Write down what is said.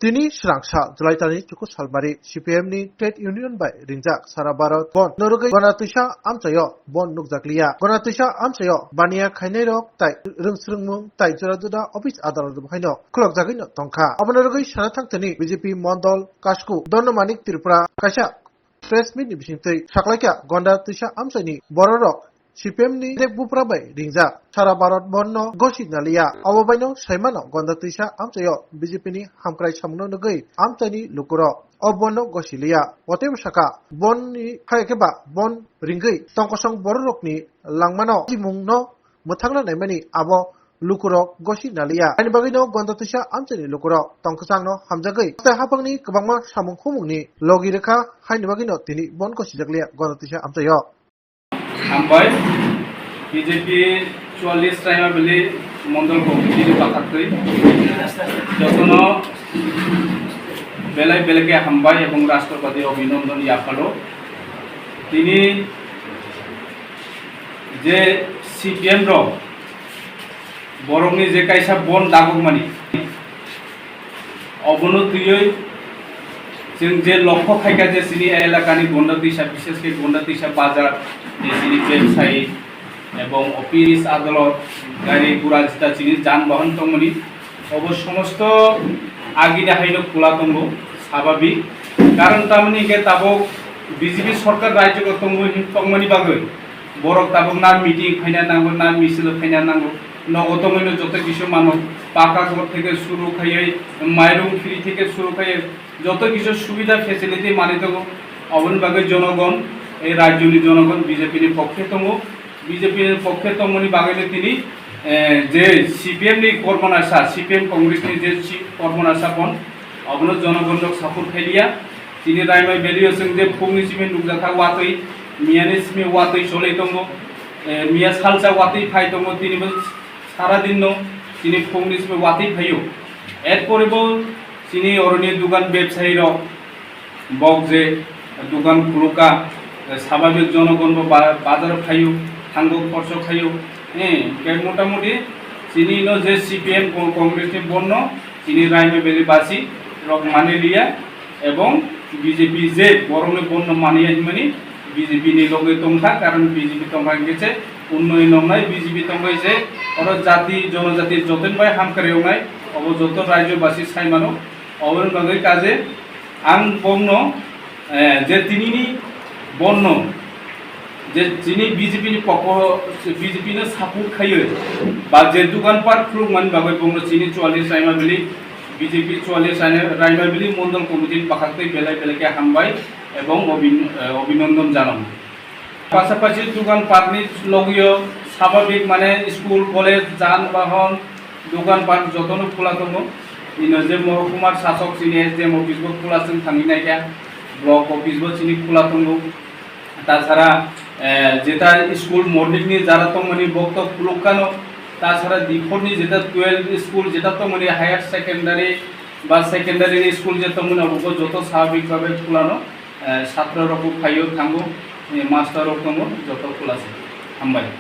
তিনি স্রাংসা জুলাইতাनि चुकु सालबारि CPM नि trade union bye रिंजाक सारा भारत बन नरुगै गनातुसा आमचायो बन नुकजाकलिया गनातुसा आमचायो बानिया खाइनाय रक ताइ रोंस्रोंमुं ताइ जराजुदा अफिस आदालत बहायनो खुलकजागैनो तंखा अबनरुगै साना थांतनि BJP मण्डल कासकु दनमानिक त्रिपुरा कासा प्रेस मिट नि बिसिंतै साख्लायका गनातुसा आमचायनि बररक CPM ni dek buprabai ringja sara Bharat bonno gosi nalia awabaino saimano gondatisa amchayo BJP ni hamkrai samno nugui amchani lukuro obonno gosilia oteb saka bon ni khaikeba bon ringai tongkosong borokni langmano jimungno muthangna naimani abo lukurok gosi nalia ani bagino gondatisa amchani lukurok tongkosangno hamjagai ta hapangni kwbangma samung khumungni logi rekha haini bagino tini bon gosi jaklia gondatisa amchayo हामबाय BJP 44 टाइमाबली मंडल committee बाखाखै जतनो बेलाय बेलेगे हामबाय एवं राष्ट्रपति अभिनंदन याफालो तिनी जे CPM रो बरंनि जे कायसा बन दागमानि अबनतियै जों जे लक्ष्य खायगा जे सिनि एलाकानि गन्डादैसा विशेषके गन्डादैसा बाजार जेसिनि वेबसाइट एवं अफिस आदाলত गाड़ी गुरा जिता चिनि जानबाहन तंगमनि अब समस्त आगिना हायनो खुला तंगो स्वाभाविक कारण तामनि के ताबो BJP सरकार राज्य को तंगमनि बागै बरक ताबो ना मीटिंग फाइना नांगो ना मिছিল फाइना नांगो नगतमैनो जत किछु मानो पाका घर থেকে শুরু খাইयै माइरं फ्री থেকে শুরু খাইयै যত কিছু সুবিধা ফ্যাসিলিটি মানি দগো অবন বাগে জনগণ এই রাজ্যনি জনগণ BJP नि পক্ষে তমো BJP नि পক্ষে তমনি বাগেলে তিনি যে CPM नि কর্মনাশা CPM কংগ্রেস नि যে কর্মনাশা বন অবন জনগণক সাপোর্ট খাইলিয়া তিনি রাইমাই ভ্যালুয়েশন যে ফুংনি সিমে নুকজাখা ওয়াতৈ মিয়ানি সিমে ওয়াতৈ চলে তমো মিয়া সালসা ওয়াতৈ ফাই তমো তিনি সারা দিন তিনি ফুংনি সিমে ওয়াতৈ ফাইও এর পরেব তিনি অরণি দোকান ব্যবসায়ী রক বক যে দোকান খুলুকা স্বাভাবিক জনগণ বাজার খাইও থাঙ্গো খরচ খাইও হ্যাঁ মোটামুটি তিনি যে CPM কংগ্রেসনি বন্য তিনি রাইমে বেলিবাসী রক মানে লিয়া এবং BJP যে বরমে বন্য মানিয়া হিমানি BJP नि লগে তংখা কারণ BJP তংখা গেছে উন্নয়ন নাই BJP তংখাই যে অর জাতি জনজাতি যতন বাই হামকারেও নাই অব যত রাজ্যবাসী সাইমানো অবন বাগৈ কাজে আং বন্য যে তিনি বন্য যে যিনি BJP नि পক্ষ BJP नो সাপোর্ট খাইयो বা যে দোকানপাট খুলমান বাগৈ বন্য তিনি 44 টাইমাবলি BJP 44 টাইমাবলি মন্ডল কমিটি পাখাতে বেলায় বেলাকে হামবাই এবং অভিনন্দন জানাম পাশাপাশি দোকানপাটনি লগিও স্বাভাবিক মানে স্কুল কলেজ যানবাহন দোকানপাট যতনো খোলা দङ ইনো যে মহকুমার শাসক চিনি SDM অফিসবো খোলাছেন থাঙিনাইকা ব্লক অফিসবো চিনি খোলা দङ তাছাড়া যেটা স্কুল মর্নিংনি যারা তংমনি বক্ত খুলকানো তাছাড়া দিফরনি যেটা 12 স্কুল যেটা তংমনি হায়ার সেকেন্ডারি বা সেকেন্ডারি স্কুল যে তংমনি অবগো যত স্বাভাবিকভাবে খোলানো ছাত্ররকু ফাইও থাঙ্গো মাস্টাররক দङ যত খোলাছে হামবাই।